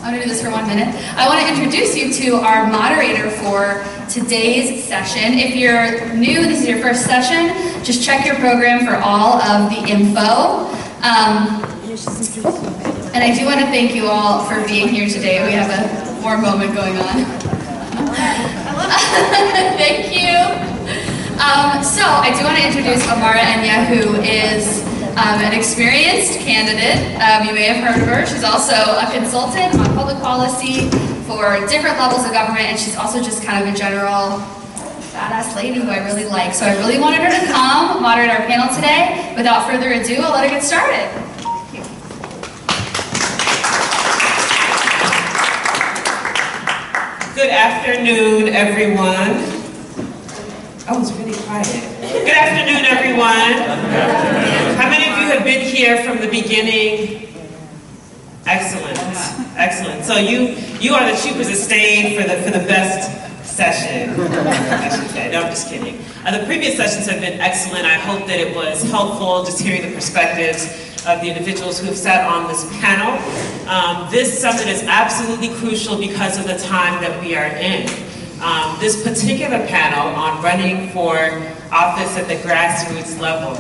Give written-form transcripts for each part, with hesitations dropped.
I'm going to do this for 1 minute. I want to introduce you to our moderator for today's session. If you're new, this is your first session, just check your program for all of the info. And I do want to thank you all for being here today. We have a warm moment going on. Thank you. So I do want to introduce Amara Enya, who is an experienced candidate. You may have heard of her. She's also a consultant on public policy for different levels of government, and she's also just kind of a general badass lady who I really like. So I really wanted her to come moderate our panel today. Without further ado, I'll let her get started. Good afternoon, everyone. Oh, it's really quiet. Good afternoon, everyone. How many of you have been here from the beginning? Excellent, excellent. So you are the troopers that stayed for the best session, I should say. No, I'm just kidding. The previous sessions have been excellent. I hope that it was helpful just hearing the perspectives of the individuals who have sat on this panel. This summit is absolutely crucial because of the time that we are in. This particular panel on running for office at the grassroots level.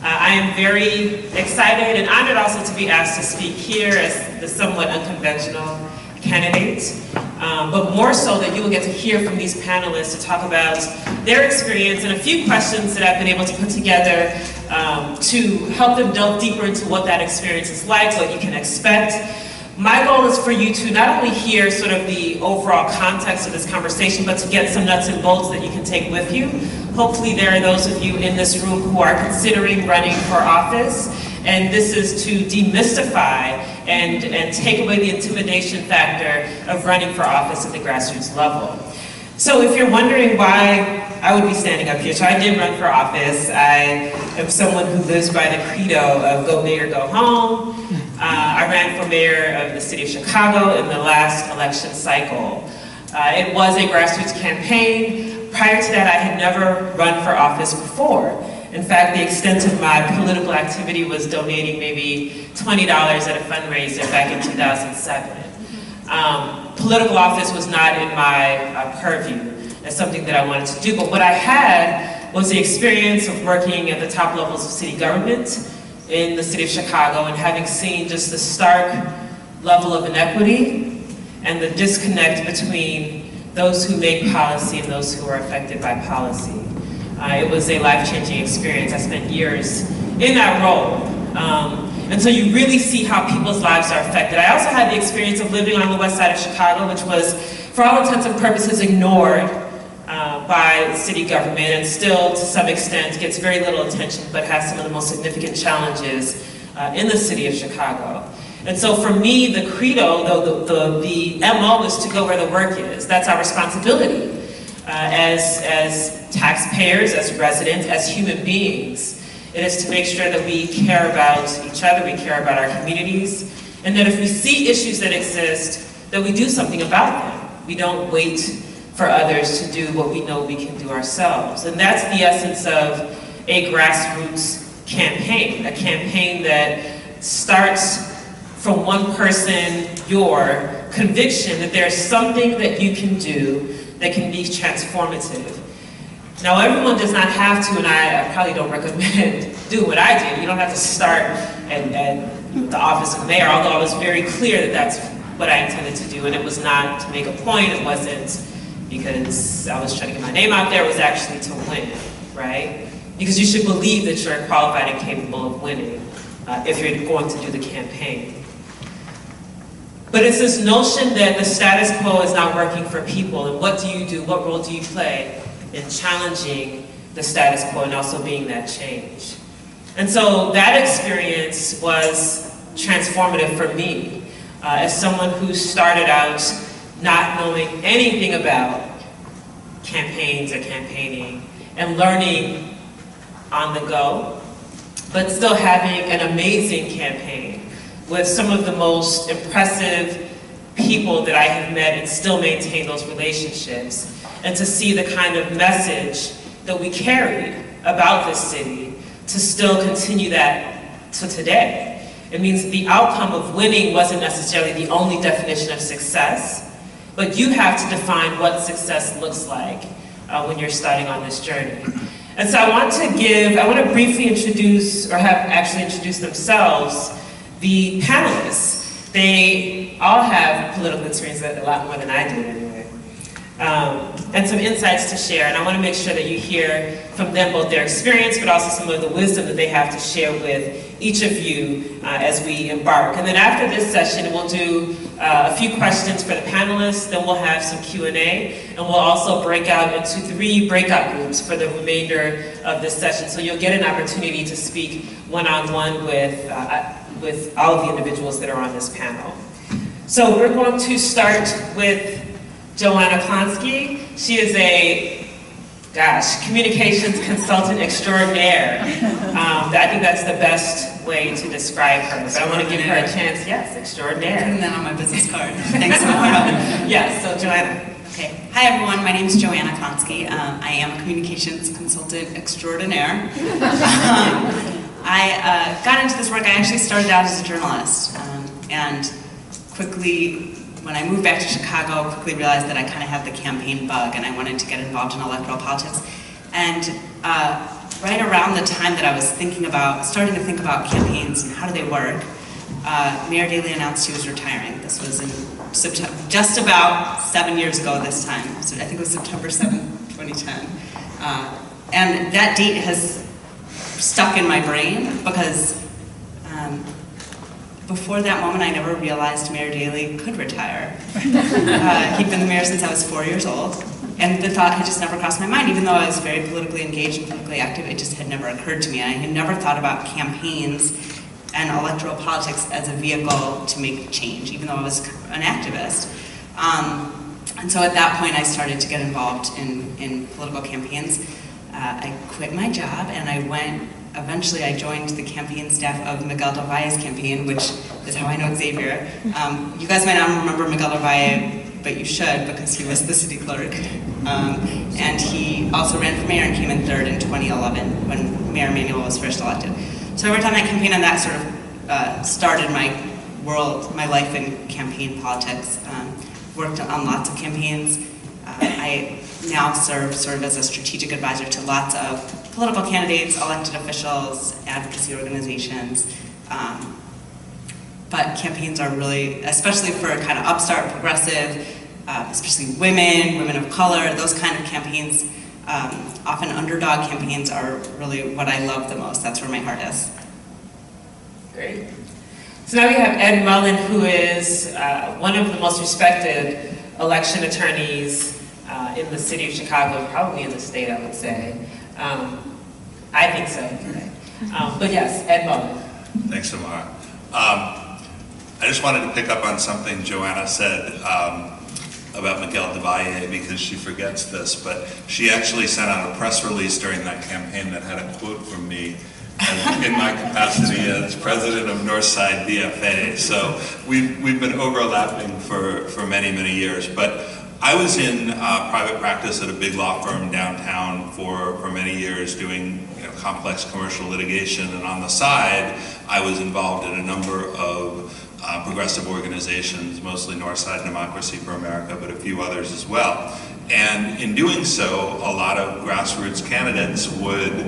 I am very excited and honored also to be asked to speak here as the somewhat unconventional candidate, but more so that you will get to hear from these panelists to talk about their experience and a few questions that I've been able to put together to help them delve deeper into what that experience is like, what you can expect. My goal is for you to not only hear sort of the overall context of this conversation, but to get some nuts and bolts that you can take with you. Hopefully there are those of you in this room who are considering running for office, and this is to demystify and take away the intimidation factor of running for office at the grassroots level. So if you're wondering why I would be standing up here, so I did run for office. I am someone who lives by the credo of go big or go home. I ran for mayor of the city of Chicago in the last election cycle. It was a grassroots campaign. Prior to that, I had never run for office before. In fact, the extent of my political activity was donating maybe $20 at a fundraiser back in 2007. Political office was not in my purview as something that I wanted to do, but what I had was the experience of working at the top levels of city government in the city of Chicago and having seen just the stark level of inequity and the disconnect between those who make policy and those who are affected by policy. It was a life-changing experience. I spent years in that role. And so you really see how people's lives are affected. I also had the experience of living on the west side of Chicago, which was, for all intents and purposes, ignored by city government and still, to some extent, gets very little attention, but has some of the most significant challenges in the city of Chicago. And so for me, the credo, the MO is to go where the work is. That's our responsibility as taxpayers, as residents, as human beings. It is to make sure that we care about each other, we care about our communities, and that if we see issues that exist, that we do something about them. We don't wait for others to do what we know we can do ourselves. And that's the essence of a grassroots campaign, a campaign that starts from one person, your conviction that there's something that you can do that can be transformative. Now, everyone does not have to, and I probably don't recommend doing what I did. You don't have to start at the office of mayor, although I was very clear that that's what I intended to do, and it was not to make a point. It wasn't because I was trying to get my name out there. It was actually to win, right? Because you should believe that you're qualified and capable of winning if you're going to do the campaign. But it's this notion that the status quo is not working for people, and what do you do? What role do you play in challenging the status quo and also being that change? And so that experience was transformative for me as someone who started out not knowing anything about campaigns or campaigning and learning on the go, but still having an amazing campaign with some of the most impressive people that I have met and still maintain those relationships, and to see the kind of message that we carried about this city to still continue that to today. It means that the outcome of winning wasn't necessarily the only definition of success, but you have to define what success looks like when you're starting on this journey. And so I want to briefly introduce, or have actually introduced themselves, the panelists. They all have political experience, a lot more than I do anyway, and some insights to share. And I want to make sure that you hear from them both their experience, but also some of the wisdom that they have to share with each of you as we embark. And then after this session, we'll do a few questions for the panelists, then we'll have some Q&A, and we'll also break out into 3 breakout groups for the remainder of this session. So you'll get an opportunity to speak one-on-one with all of the individuals that are on this panel. So we're going to start with Johanna Cohen. She is a communications consultant extraordinaire. I think that's the best way to describe her. But I want to give her a chance. Yes, extraordinaire. Putting that on my business card. Thanks so much. Yes, so Johanna. Okay. Hi everyone, my name is Johanna Cohen. I am a communications consultant extraordinaire. I got into this work, I actually started out as a journalist. And quickly, when I moved back to Chicago, quickly realized that I kind of had the campaign bug and I wanted to get involved in electoral politics. And right around the time that I was starting to think about campaigns and how do they work, Mayor Daley announced he was retiring. This was in September, just about 7 years ago this time. So I think it was September 7th, 2010. And that date has stuck in my brain because before that moment, I never realized Mayor Daley could retire. He'd been the mayor since I was 4 years old, and the thought had just never crossed my mind. Even though I was very politically engaged and politically active, it just had never occurred to me. And I had never thought about campaigns and electoral politics as a vehicle to make change, even though I was an activist. And so at that point, I started to get involved in political campaigns. I quit my job and eventually I joined the campaign staff of Miguel Flores' campaign, which is how I know Xavier. You guys might not remember Miguel Flores, but you should because he was the city clerk. And he also ran for mayor and came in 3rd in 2011 when Mayor Manuel was first elected. So I worked on that campaign and that sort of started my life in campaign politics. Worked on lots of campaigns. I now serve sort of as a strategic advisor to lots of political candidates, elected officials, advocacy organizations. But campaigns are really, especially for kind of upstart, progressive, especially women of color, those kind of campaigns, often underdog campaigns are really what I love the most. That's where my heart is. Great. So now we have Ed Mullen, who is one of the most respected election attorneys in the city of Chicago, probably in the state, I would say. I think so. But yes, Ed Mullen. Thanks, Samara. I just wanted to pick up on something Johanna said about Miguel de Valle, because she forgets this, but she actually sent out a press release during that campaign that had a quote from me in my capacity as president of Northside DFA. So we've been overlapping for many, many years. But I was in private practice at a big law firm downtown for many years doing complex commercial litigation, and on the side I was involved in a number of progressive organizations, mostly Northside Democracy for America, but a few others as well. And in doing so, a lot of grassroots candidates would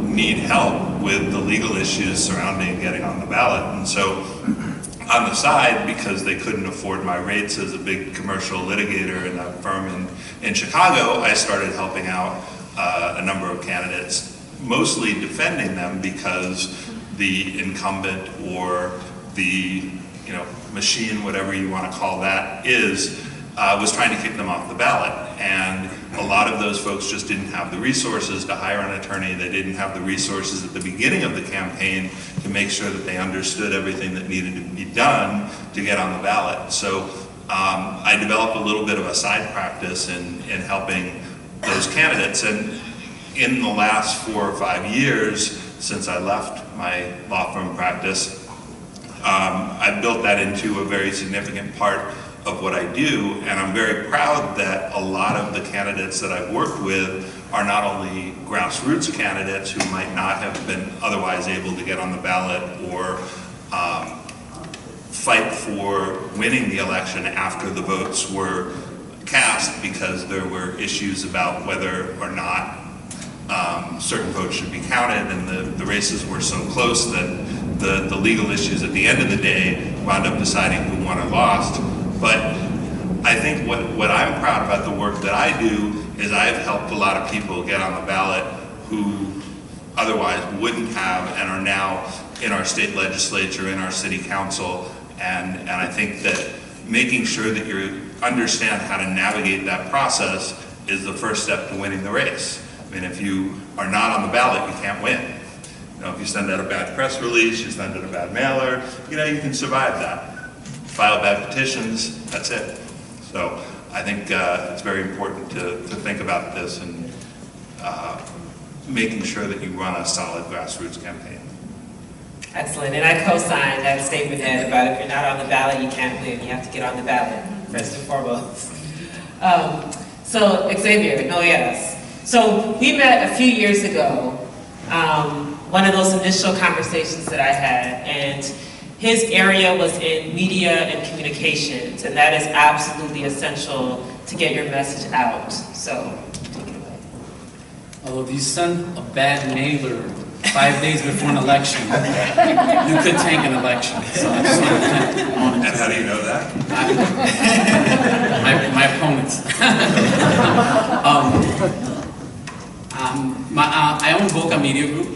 need help with the legal issues surrounding getting on the ballot. And so on the side, because they couldn't afford my rates as a big commercial litigator in that firm in Chicago, I started helping out a number of candidates, mostly defending them because the incumbent or the machine, whatever you want to call that, was trying to kick them off the ballot. And a lot of those folks just didn't have the resources to hire an attorney. They didn't have the resources at the beginning of the campaign to make sure that they understood everything that needed to be done to get on the ballot. So I developed a little bit of a side practice in helping those candidates. And in the last 4 or 5 years since I left my law firm practice, I've built that into a very significant part of what I do, and I'm very proud that a lot of the candidates that I've worked with are not only grassroots candidates who might not have been otherwise able to get on the ballot or fight for winning the election after the votes were cast, because there were issues about whether or not certain votes should be counted, and the races were so close that the legal issues at the end of the day wound up deciding who won or lost. But I think what I'm proud about the work that I do is I've helped a lot of people get on the ballot who otherwise wouldn't have, and are now in our state legislature, in our city council, and I think that making sure that you understand how to navigate that process is the first step to winning the race. I mean, if you are not on the ballot, you can't win. You know, if you send out a bad press release, you send out a bad mailer, you know, you can survive that. File bad petitions, that's it. So I think it's very important to think about this and making sure that you run a solid grassroots campaign. Excellent, and I co-sign that statement, Ed, about if you're not on the ballot, you can't win. You have to get on the ballot, first and foremost. So, Xavier, oh yes. So, we met a few years ago, one of those initial conversations that I had, and his area was in media and communications, and that is absolutely essential to get your message out. So, take it away. Although if you send a bad mailer 5 days before an election, you could tank an election. So I just want to And how do you know that? my opponents. I own Boca Media Group.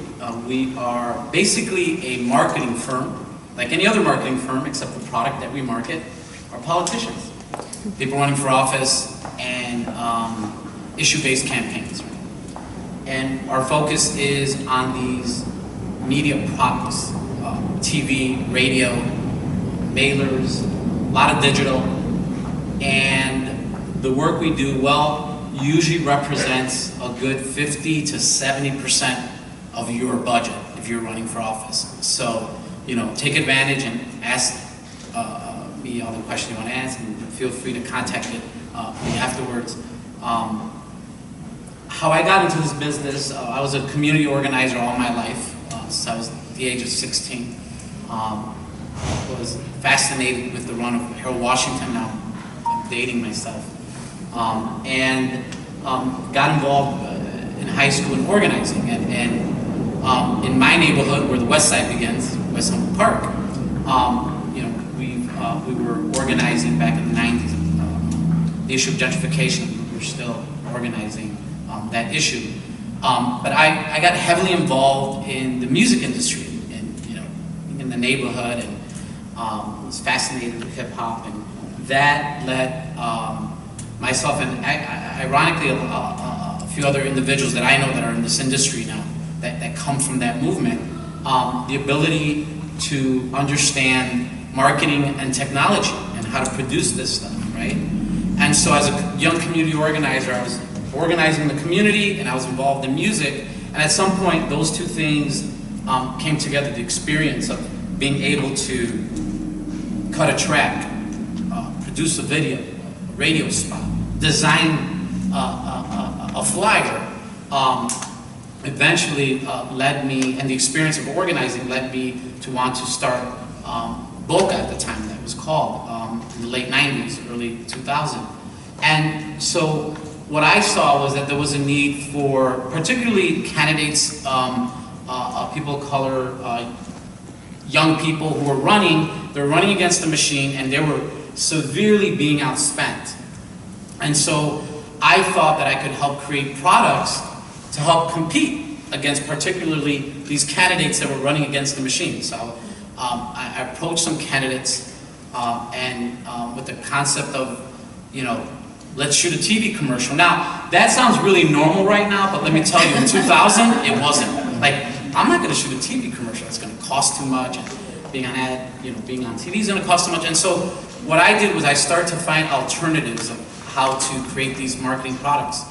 We are basically a marketing firm, like any other marketing firm, except the product that we market are politicians. People running for office and issue-based campaigns. And our focus is on these media products, TV, radio, mailers, a lot of digital. And the work we do, well, usually represents a good 50 to 70% of your budget if you're running for office. So, you know, take advantage and ask me all the questions you want to ask, and feel free to contact me afterwards. How I got into this business, I was a community organizer all my life, since I was at the age of 16. Was fascinated with the run of Harold Washington. Now I'm dating myself. And got involved in high school in organizing. And in my neighborhood, where the West Side begins, West Side Park, you know, we were organizing back in the 90s. The issue of gentrification, we were still organizing that issue. But I got heavily involved in the music industry, and you know, in the neighborhood, and was fascinated with hip hop, and that led myself and ironically a few other individuals that I know that are in this industry now that come from that movement, the ability to understand marketing and technology and how to produce this stuff, right? And so as a young community organizer, I was organizing the community and I was involved in music, and at some point those two things came together, the experience of being able to cut a track, produce a video, a radio spot, design a flyer, eventually led me, and the experience of organizing led me to want to start Boca at the time that was called, in the late 90s, early 2000. And so what I saw was that there was a need for particularly candidates, people of color, young people who were running, they were running against the machine and they were severely being outspent. And so I thought that I could help create products to help compete against particularly these candidates that were running against the machine. So I approached some candidates and with the concept of, you know, let's shoot a TV commercial. Now, that sounds really normal right now, but let me tell you, in 2000, it wasn't. Like, I'm not gonna shoot a TV commercial, it's gonna cost too much, and being on being on TV is gonna cost too much. And so, what I did was I started to find alternatives of how to create these marketing products.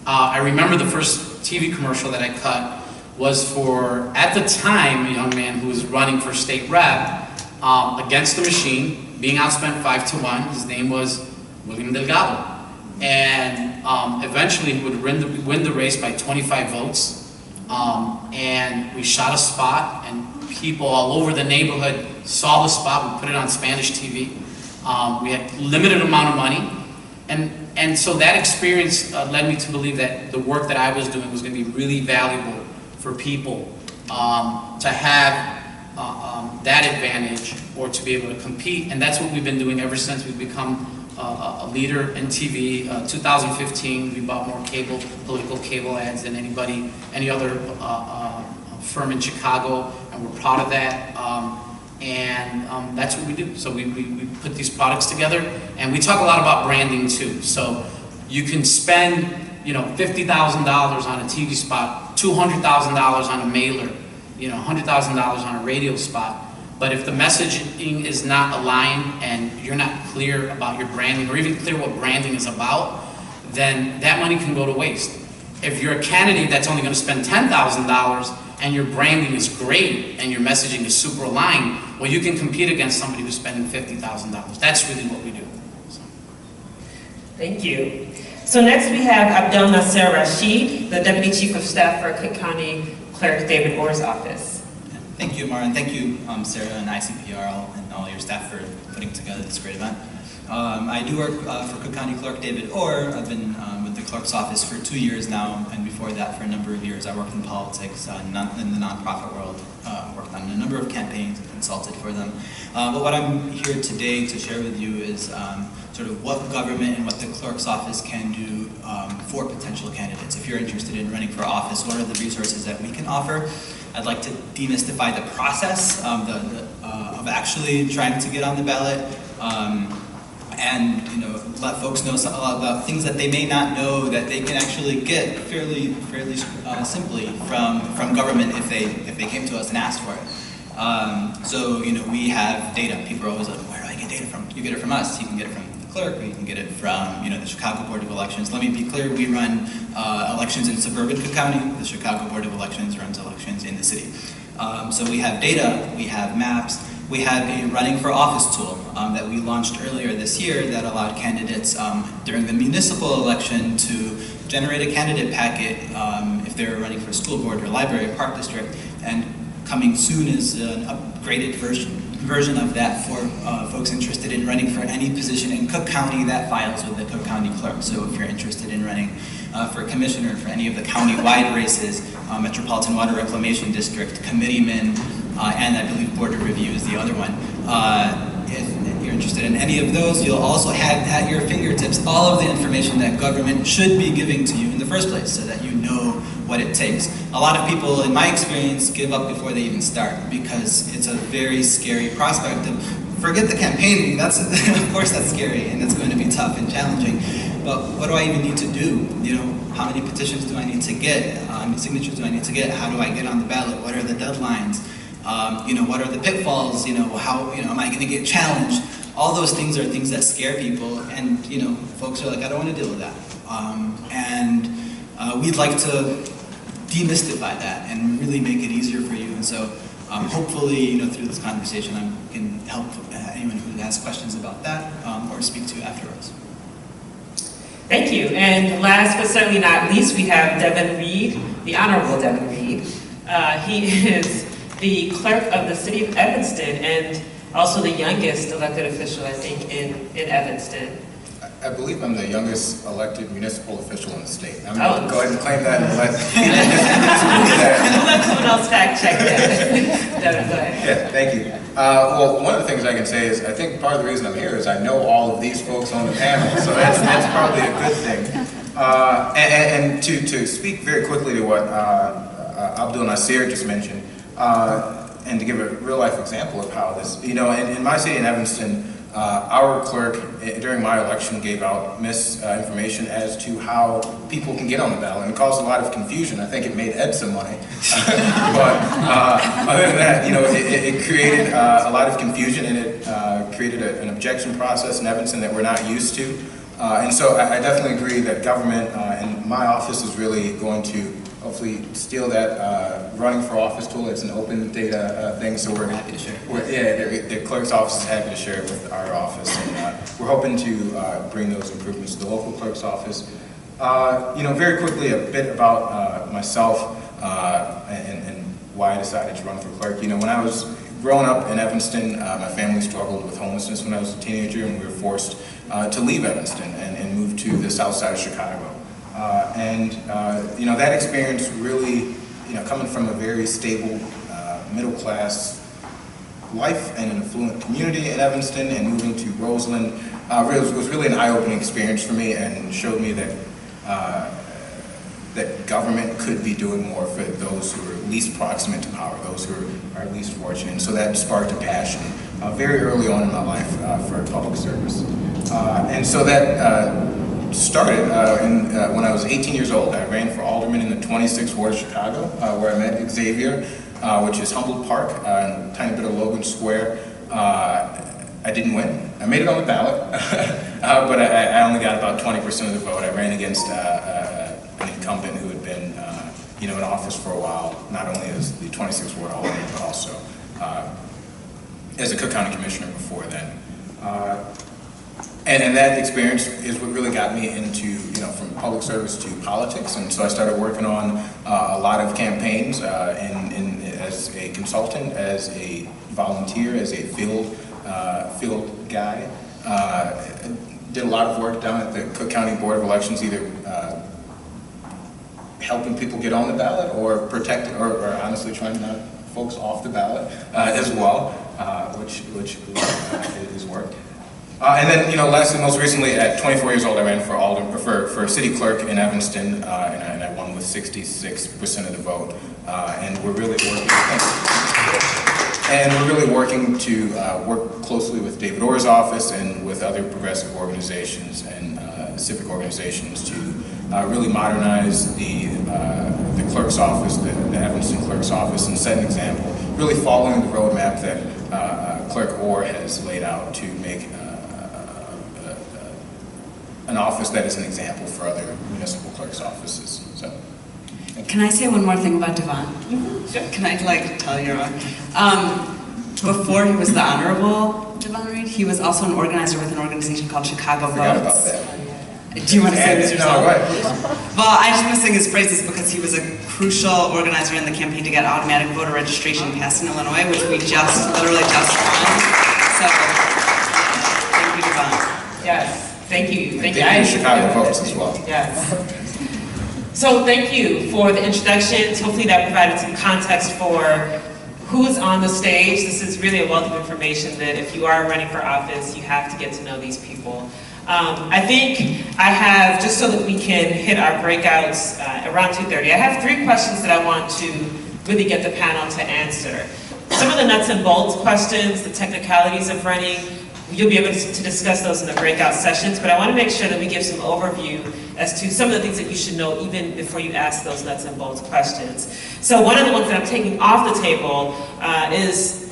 I remember the first TV commercial that I cut was for, at the time, a young man who was running for state rep against the machine, being outspent 5-1. His name was William Delgado. And eventually he would win the race by 25 votes. And we shot a spot, and people all over the neighborhood saw the spot. We put it on Spanish TV. We had limited amount of money. And so that experience led me to believe that the work that I was doing was going to be really valuable for people to have that advantage or to be able to compete. And that's what we've been doing ever since we've become a leader in TV. 2015, we bought more political cable ads than any other firm in Chicago, and we're proud of that. That's what we do. So we put these products together, and we talk a lot about branding too. So you can spend, $50,000 on a TV spot, $200,000 on a mailer, $100,000 on a radio spot. But if the messaging is not aligned and you're not clear about your branding, or even clear what branding is about, then that money can go to waste. If you're a candidate that's only going to spend $10,000 and your branding is great and your messaging is super aligned, well, you can compete against somebody who's spending $50,000. That's really what we do. So. Thank you. So next we have Abdullah Sara, the Deputy Chief of Staff for Cook County Clerk David Orr's office. Thank you, Amara, and thank you, Sarah and ICPR and all your staff for putting together this great event. I do work for Cook County Clerk David Orr. I've been with the clerk's office for 2 years now, and before that for a number of years I worked in politics in the nonprofit world, worked on a number of campaigns and consulted for them. But what I'm here today to share with you is sort of what government and what the clerk's office can do for potential candidates. If you're interested in running for office, what are the resources that we can offer? I'd like to demystify the process of actually trying to get on the ballot, and let folks know about things that they may not know that they can actually get fairly simply from government if they came to us and asked for it. So we have data. People are always like, where do I get data from? You get it from us. You can get it from the clerk, or you can get it from the Chicago Board of Elections. Let me be clear: we run elections in suburban Cook County. The Chicago Board of Elections runs elections in the city. So we have data. We have maps. We have a running for office tool that we launched earlier this year that allowed candidates during the municipal election to generate a candidate packet if they were running for school board or library or park district. And coming soon is an upgraded version of that for folks interested in running for any position in Cook County that files with the Cook County Clerk. So if you're interested in running for commissioner for any of the county-wide races, Metropolitan Water Reclamation District, committeeman, and I believe Board of Review is the other one. If you're interested in any of those, you'll also have at your fingertips all of the information that government should be giving to you in the first place, so that you know what it takes. A lot of people, in my experience, give up before they even start because it's a very scary prospect of, forget the campaigning, of course that's scary and it's going to be tough and challenging, but what do I even need to do? How many petitions do I need to get? How many signatures do I need to get? How do I get on the ballot? What are the deadlines? What are the pitfalls? How am I going to get challenged? All those things are things that scare people, and folks are like, I don't want to deal with that. We'd like to demystify that and really make it easier for you. And so hopefully, through this conversation, I can help anyone who has questions about that or speak to afterwards. Thank you. And last but certainly not least, we have Devin Reed, the Honorable Devin Reed. He is the clerk of the city of Evanston and also the youngest elected official, I think, in Evanston. I believe I'm the youngest elected municipal official in the state. I'm going to go ahead and claim that and let someone else fact check that. Devin, go ahead. Yeah, thank you. Well, one of the things I can say is I think part of the reason I'm here is I know all of these folks on the panel, so that's probably a good thing. And to speak very quickly to what Abdullah Sara just mentioned, and to give a real life example of how this, in my city in Evanston, our clerk during my election gave out misinformation as to how people can get on the ballot, and it caused a lot of confusion. I think it made Ed some money, but other than that, it created a lot of confusion, and it created an objection process in Evanston that we're not used to. And so I definitely agree that government and my office is really going to hopefully steal that running for office tool. It's an open data thing, so we're happy to share it. The clerk's office is happy to share it with our office, and we're hoping to bring those improvements to the local clerk's office. Very quickly, a bit about myself and why I decided to run for clerk. You know, when I was growing up in Evanston, my family struggled with homelessness when I was a teenager, and we were forced to leave Evanston and move to the south side of Chicago. You know, that experience really, you know, coming from a very stable, middle-class life and an affluent community in Evanston and moving to Roseland was really an eye-opening experience for me, and showed me that that government could be doing more for those who are least proximate to power, those who are least fortunate. And so that sparked a passion very early on in my life for public service. And so that started when I was 18 years old. I ran for alderman in the 26th Ward of Chicago, where I met Xavier, which is Humboldt Park, and a tiny bit of Logan Square. I didn't win. I made it on the ballot, but I only got about 20% of the vote. I ran against an incumbent who had been, you know, in office for a while, not only as the 26th Ward alderman, but also as a Cook County Commissioner before then. And that experience is what really got me into, you know, from public service to politics. And so I started working on a lot of campaigns as a consultant, as a volunteer, as a field guy. Did a lot of work down at the Cook County Board of Elections, either helping people get on the ballot or protecting, or honestly trying to knock folks off the ballot as well, which is work. And then, you know, lastly, most recently, at 24 years old, I ran for city clerk in Evanston, and I won with 66% of the vote. And we're really working to work closely with David Orr's office and with other progressive organizations and civic organizations to really modernize the clerk's office, the Evanston clerk's office, and set an example, really following the roadmap that Clerk Orr has laid out to make an office that is an example for other municipal clerk's offices. So, can I say one more thing about Devon? Sure. Can I tell you before he was the Honorable Devon Reed, he was also an organizer with an organization called Chicago Votes. I forgot about that. Do you want to say this yourself? No, go ahead. Well, I just want to sing his praises because he was a crucial organizer in the campaign to get automatic voter registration passed in Illinois, which we literally just won. So, thank you, Devon. Yes. Thank you. Thank you, Chicago Votes as well. Yes. So thank you for the introductions. Hopefully that provided some context for who's on the stage. This is really a wealth of information that if you are running for office, you have to get to know these people. I think I have, just so that we can hit our breakouts around 2:30, I have 3 questions that I want to really get the panel to answer. Some of the nuts and bolts questions, the technicalities of running, you'll be able to discuss those in the breakout sessions, but I want to make sure that we give some overview as to some of the things that you should know even before you ask those nuts and bolts questions. So one of the ones that I'm taking off the table is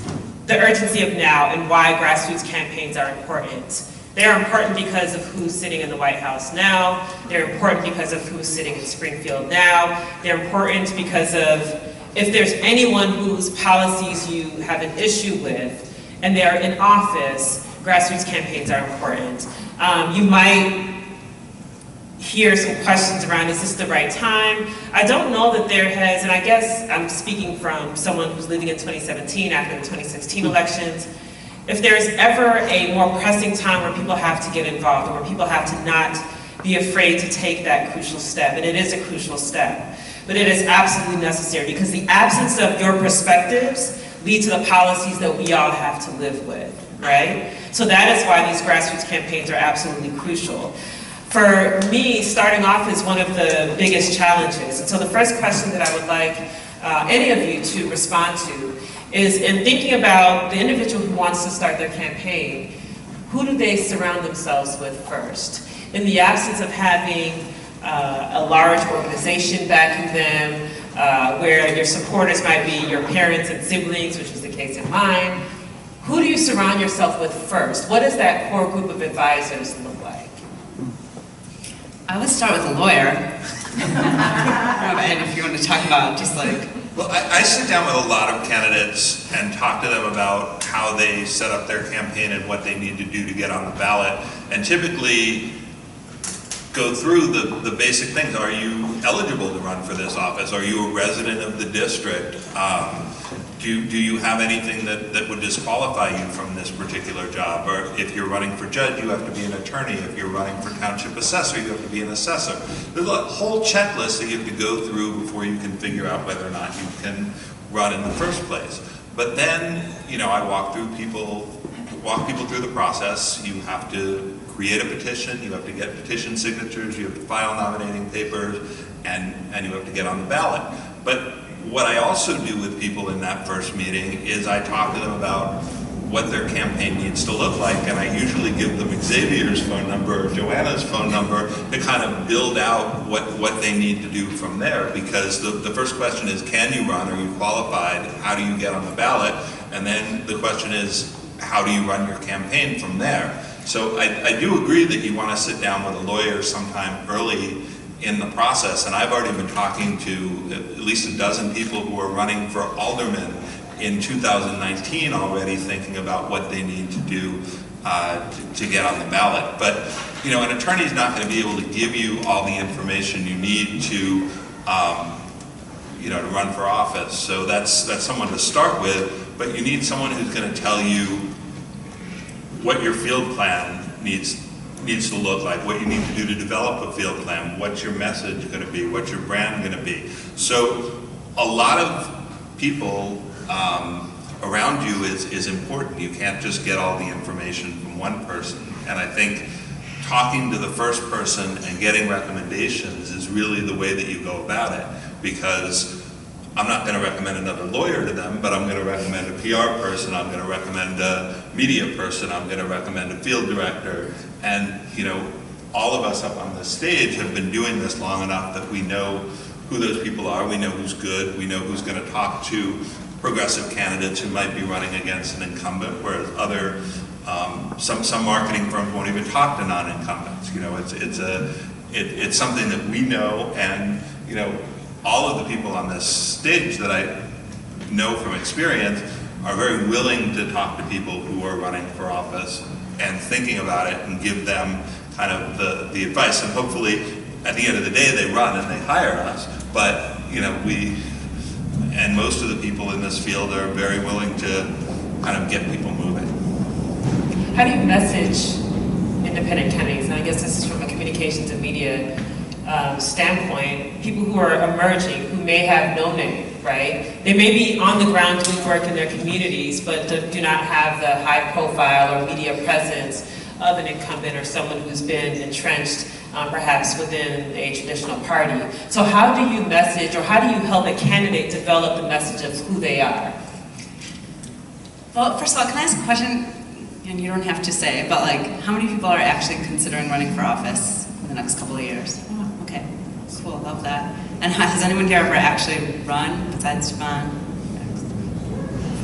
the urgency of now and why grassroots campaigns are important. They're important because of who's sitting in the White House now. They're important because of who's sitting in Springfield now. They're important because of if there's anyone whose policies you have an issue with and they're in office, grassroots campaigns are important. You might hear some questions around, is this the right time? I don't know that there has, and I guess I'm speaking from someone who's living in 2017 after the 2016 elections, if there's ever a more pressing time where people have to get involved, or where people have to not be afraid to take that crucial step, and it is a crucial step, but it is absolutely necessary because the absence of your perspectives lead to the policies that we all have to live with, right? So that is why these grassroots campaigns are absolutely crucial. For me, starting off is one of the biggest challenges. And so the first question that I would like any of you to respond to is, in thinking about the individual who wants to start their campaign, who do they surround themselves with first? In the absence of having a large organization backing them, where your supporters might be your parents and siblings, which was the case in mine, who do you surround yourself with first? What does that core group of advisors look like? I would start with a lawyer. And if you want to talk about just like... Well, I sit down with a lot of candidates and talk to them about how they set up their campaign and what they need to do to get on the ballot. And typically, go through the basic things. Are you eligible to run for this office? Are you a resident of the district? Do you have anything that would disqualify you from this particular job? Or if you're running for judge, you have to be an attorney. If you're running for township assessor, you have to be an assessor. There's a whole checklist that you have to go through before you can figure out whether or not you can run in the first place. But then, you know, I walk people through the process. You have to create a petition, you have to get petition signatures, you have to file nominating papers, and you have to get on the ballot. But what I also do with people in that first meeting is I talk to them about what their campaign needs to look like, and I usually give them Xavier's phone number or Johanna's phone number to kind of build out what they need to do from there, because the first question is, can you run? Are you qualified? How do you get on the ballot? And then the question is, how do you run your campaign from there? So I do agree that you want to sit down with a lawyer sometime early in the process, and I've already been talking to at least a dozen people who are running for alderman in 2019 already, thinking about what they need to do to get on the ballot. But you know, an attorney is not going to be able to give you all the information you need to you know, to run for office. So that's someone to start with, but you need someone who's going to tell you what your field plan needs to look like, what you need to do to develop a field plan, what's your message going to be, what's your brand going to be. So a lot of people around you is important. You can't just get all the information from one person. And I think talking to the first person and getting recommendations is really the way that you go about it, because I'm not going to recommend another lawyer to them, but I'm going to recommend a PR person, I'm going to recommend a media person, I'm going to recommend a field director. And you know, all of us up on the stage have been doing this long enough that we know who those people are, we know who's good, we know who's going to talk to progressive candidates who might be running against an incumbent, whereas other, some marketing firms won't even talk to non-incumbents. You know, it's something that we know, and you know, all of the people on this stage that I know from experience are very willing to talk to people who are running for office and thinking about it and give them kind of the advice. And hopefully, at the end of the day, they run and they hire us. But you know, and most of the people in this field are very willing to kind of get people moving. How do you message independent candidates? And I guess this is from a communications and media standpoint, people who are emerging, who may have no name, right? They may be on the ground doing work in their communities, but do not have the high profile or media presence of an incumbent or someone who's been entrenched perhaps within a traditional party. So how do you message, or how do you help a candidate develop the message of who they are? Well, first of all, can I ask a question? And you don't have to say, but like, how many people are actually considering running for office in the next couple of years? Oh, okay, cool, love that. And has anyone here ever actually run besides Javon?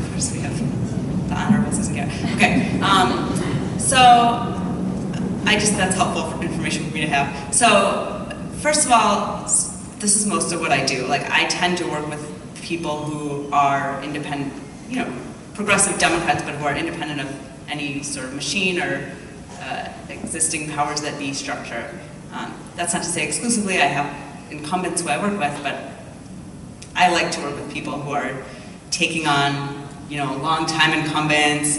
Of course, we have the Honorable Susan Garrett. Okay, so that's helpful for information for me to have. So first of all, this is most of what I do. Like, I tend to work with people who are independent, you know, progressive Democrats, but who are independent of any sort of machine or existing powers that be structure. That's not to say exclusively I have incumbents who I work with, but I like to work with people who are taking on, you know, long-time incumbents,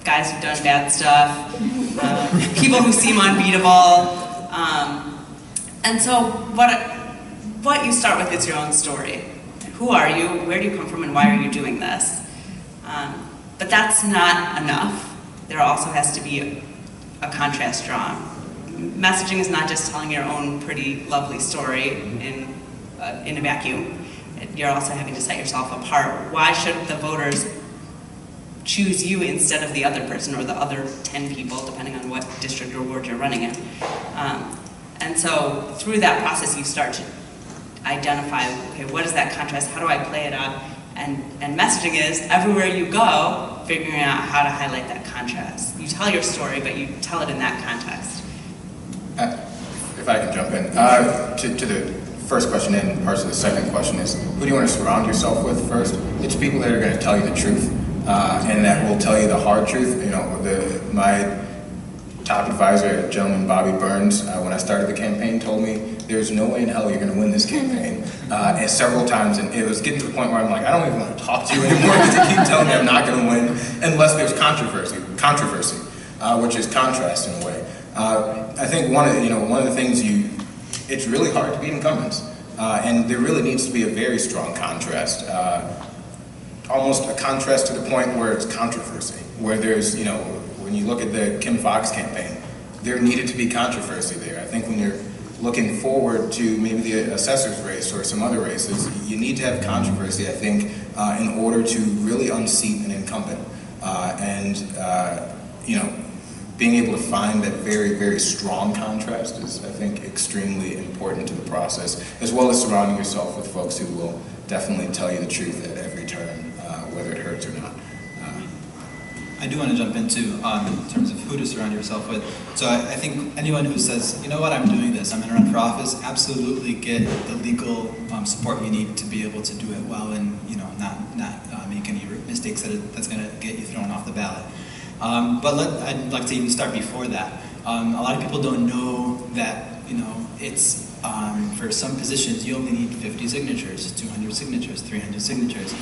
guys who've done bad stuff, people who seem unbeatable. And so what you start with is your own story. Who are you? Where do you come from? And why are you doing this? But that's not enough. There also has to be a contrast drawn. Messaging is not just telling your own pretty, lovely story in a vacuum. You're also having to set yourself apart. Why should the voters choose you instead of the other person or the other 10 people, depending on what district or ward you're running in? And so through that process, you start to identify, okay, what is that contrast? How do I play it up? And messaging is, everywhere you go, figuring out how to highlight that contrast. You tell your story, but you tell it in that context. If I can jump in. To the first question and parts of the second question is, who do you want to surround yourself with first? It's people that are going to tell you the truth, and that will tell you the hard truth. You know, my top advisor, a gentleman, Bobby Burns, when I started the campaign, told me, there's no way in hell you're going to win this campaign. And several times, and it was getting to the point where I'm like, I don't even want to talk to you anymore because you keep telling me I'm not going to win unless there's controversy, which is contrast in a way. I think one of the things it's really hard to beat incumbents, and there really needs to be a very strong contrast, almost a contrast to the point where it's controversy, where there's, when you look at the Kim Foxx campaign, there needed to be controversy there. I think when you're looking forward to maybe the assessor's race or some other races, you need to have controversy, I think, in order to really unseat an incumbent. Being able to find that very, very strong contrast is, I think, extremely important to the process, as well as surrounding yourself with folks who will definitely tell you the truth at every turn, whether it hurts or not. I do want to jump into in terms of who to surround yourself with. So I think anyone who says, you know what, I'm doing this, I'm going to run for office, absolutely get the legal support you need to be able to do it well and not make any mistakes that's going to get you thrown off the ballot. But I'd like to even start before that. A lot of people don't know that it's for some positions you only need 50 signatures, 200 signatures, 300 signatures.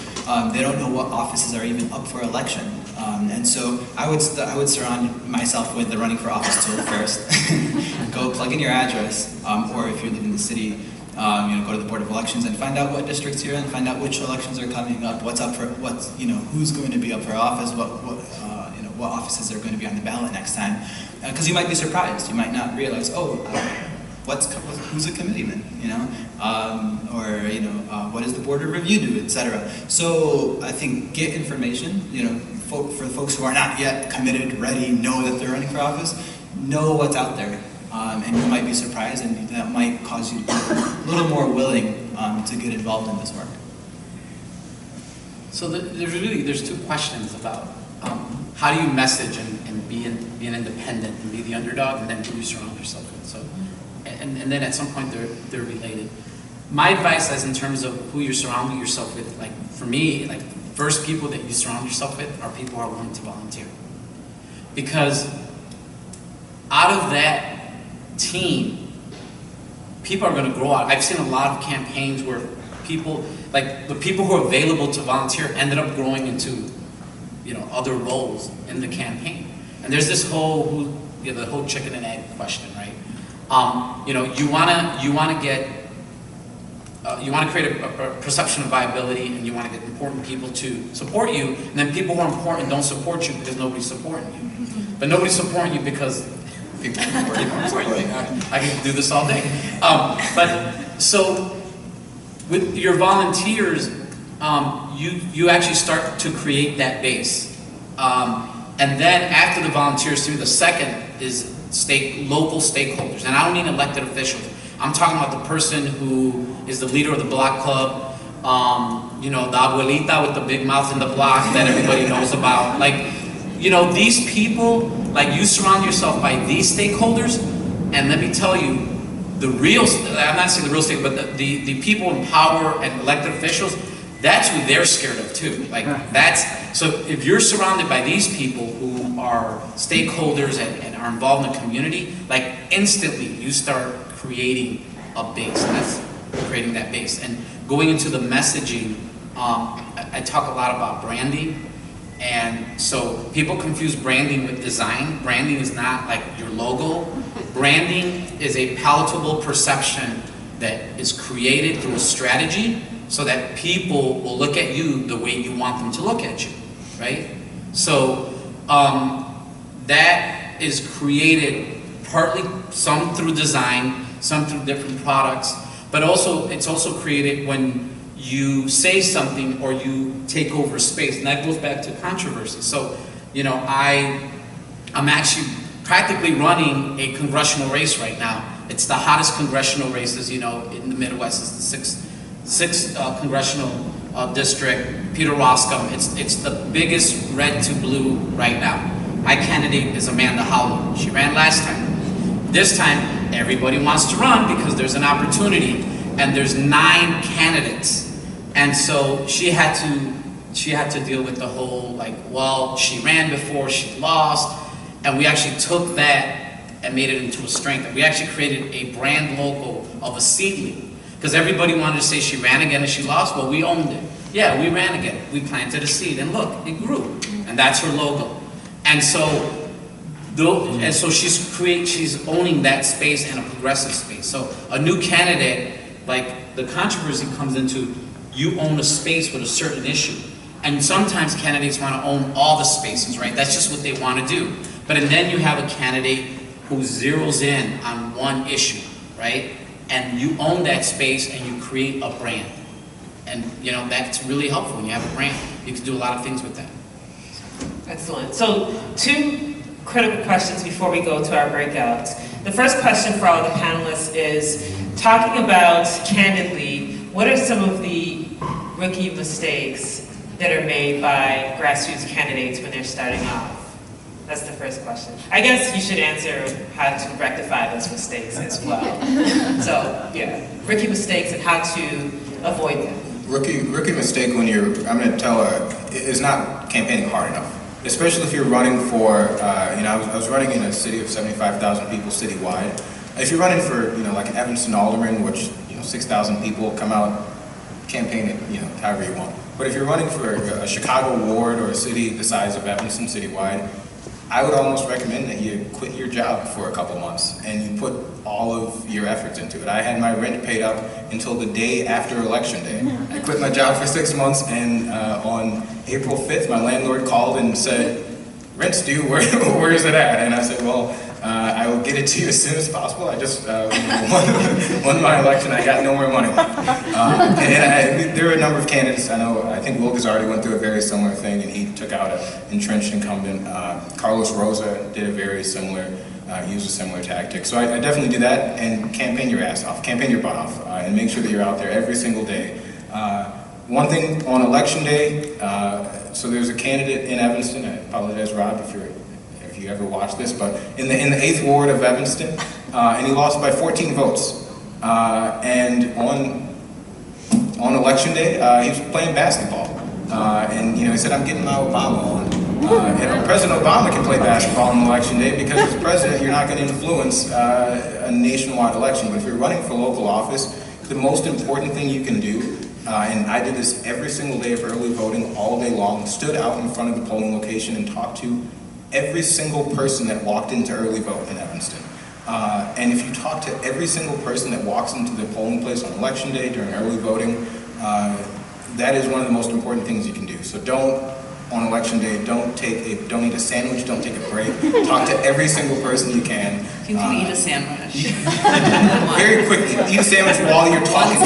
They don't know what offices are even up for election. And so I would surround myself with the running for office tool first. Go plug in your address, or if you live in the city, go to the Board of Elections and find out what districts you're in, find out which elections are coming up, who's going to be up for office, what offices are going to be on the ballot next time. Because you might be surprised. You might not realize, who's a committeeman, what does the Board of Review do, etc. So I think get information, for the folks who are not yet committed, ready, know that they're running for office, know what's out there. And you might be surprised, and that might cause you to be a little more willing to get involved in this work. So there's two questions about how do you message and be an independent and be the underdog, and then who you surround yourself with. So, and then at some point they're related. My advice is in terms of who you're surrounding yourself with, like for me, like first people that you surround yourself with are people who are willing to volunteer. Because out of that team, people are going to grow out. I've seen a lot of campaigns where people, like the people who are available to volunteer ended up growing into other roles in the campaign. And there's this whole, the whole chicken and egg question, right? You want to create a perception of viability, and you want to get important people to support you, and then people who are important don't support you because nobody's supporting you. But nobody's supporting you because people support you. I can do this all day. But so with your volunteers, you actually start to create that base. And then after the volunteers, the second is local stakeholders. And I don't mean elected officials. I'm talking about the person who is the leader of the block club, the abuelita with the big mouth in the block that everybody knows about. Like, these people, like you surround yourself by these stakeholders, and let me tell you, I'm not saying the real estate, but the people in power and elected officials, that's who they're scared of too. Like so if you're surrounded by these people who are stakeholders and are involved in the community, like instantly you start creating a base. That's creating that base. And going into the messaging, I talk a lot about branding. And so people confuse branding with design. Branding is not like your logo. Branding is a palatable perception that is created through a strategy so that people will look at you the way you want them to look at you, right? So that is created partly, some through design, some through different products, but also it's also created when you say something or you take over space, and that goes back to controversy. So, I'm actually practically running a congressional race right now. It's the hottest congressional races, in the Midwest. It's the sixth congressional district, Peter Roscoe. It's the biggest red to blue right now. My candidate is Amanda Howell. She ran last time. This time, everybody wants to run because there's an opportunity, and there's 9 candidates. And so she had to deal with the whole, she ran before she lost. And we actually took that and made it into a strength. We actually created a brand logo of a seedling. Because everybody wanted to say she ran again and she lost. Well, we owned it. Yeah, we ran again. We planted a seed, and look, it grew. And that's her logo. And so she's owning that space and a progressive space. So a new candidate, like the controversy comes into, you own a space with a certain issue. And sometimes candidates want to own all the spaces, right? That's just what they want to do. But and then you have a candidate who zeroes in on one issue, right? And you own that space and you create a brand. And you know, that's really helpful when you have a brand. You can do a lot of things with that. Excellent. So 2 critical questions before we go to our breakouts. The first question for all the panelists is, talking about candidly, what are some of the rookie mistakes that are made by grassroots candidates when they're starting off? That's the first question. I guess you should answer how to rectify those mistakes as well. So, yeah, rookie mistakes and how to avoid them. Rookie mistake when you're, I'm going to tell her, is not campaigning hard enough. Especially if you're running for, I was running in a city of 75,000 people citywide. If you're running for, like an Evanston alderman, which, 6,000 people come out, campaign it, however you want. But if you're running for a Chicago ward or a city the size of Evanston citywide, I would almost recommend that you quit your job for a couple months and you put all of your efforts into it. I had my rent paid up until the day after Election Day. I quit my job for 6 months, and on April 5th, my landlord called and said, "Rent's due, where is it at?" And I said, "Well, I will get it to you as soon as possible. I just won my election. I got no more money." There are a number of candidates. I think Will Gazzardi went through a very similar thing, and he took out an entrenched incumbent. Carlos Rosa did a very similar, used a similar tactic. So I definitely do that, and campaign your ass off, campaign your butt off, and make sure that you're out there every single day. One thing on Election Day, so there's a candidate in Evanston. I apologize, Rob, if you ever watch this, but in the 8th ward of Evanston, and he lost by 14 votes. And on Election Day, he was playing basketball, and he said, "I'm getting my Obama on." And President Obama can play basketball on Election Day because as president, you're not going to influence a nationwide election. But if you're running for local office, the most important thing you can do, and I did this every single day of early voting all day long, stood out in front of the polling location and talked to every single person that walked into early vote in Evanston. And if you talk to every single person that walks into the polling place on Election Day during early voting, that is one of the most important things you can do. So on Election Day, don't eat a sandwich, don't take a break. Talk to every single person you can. You can eat a sandwich. Very quickly, eat a sandwich while you're talking.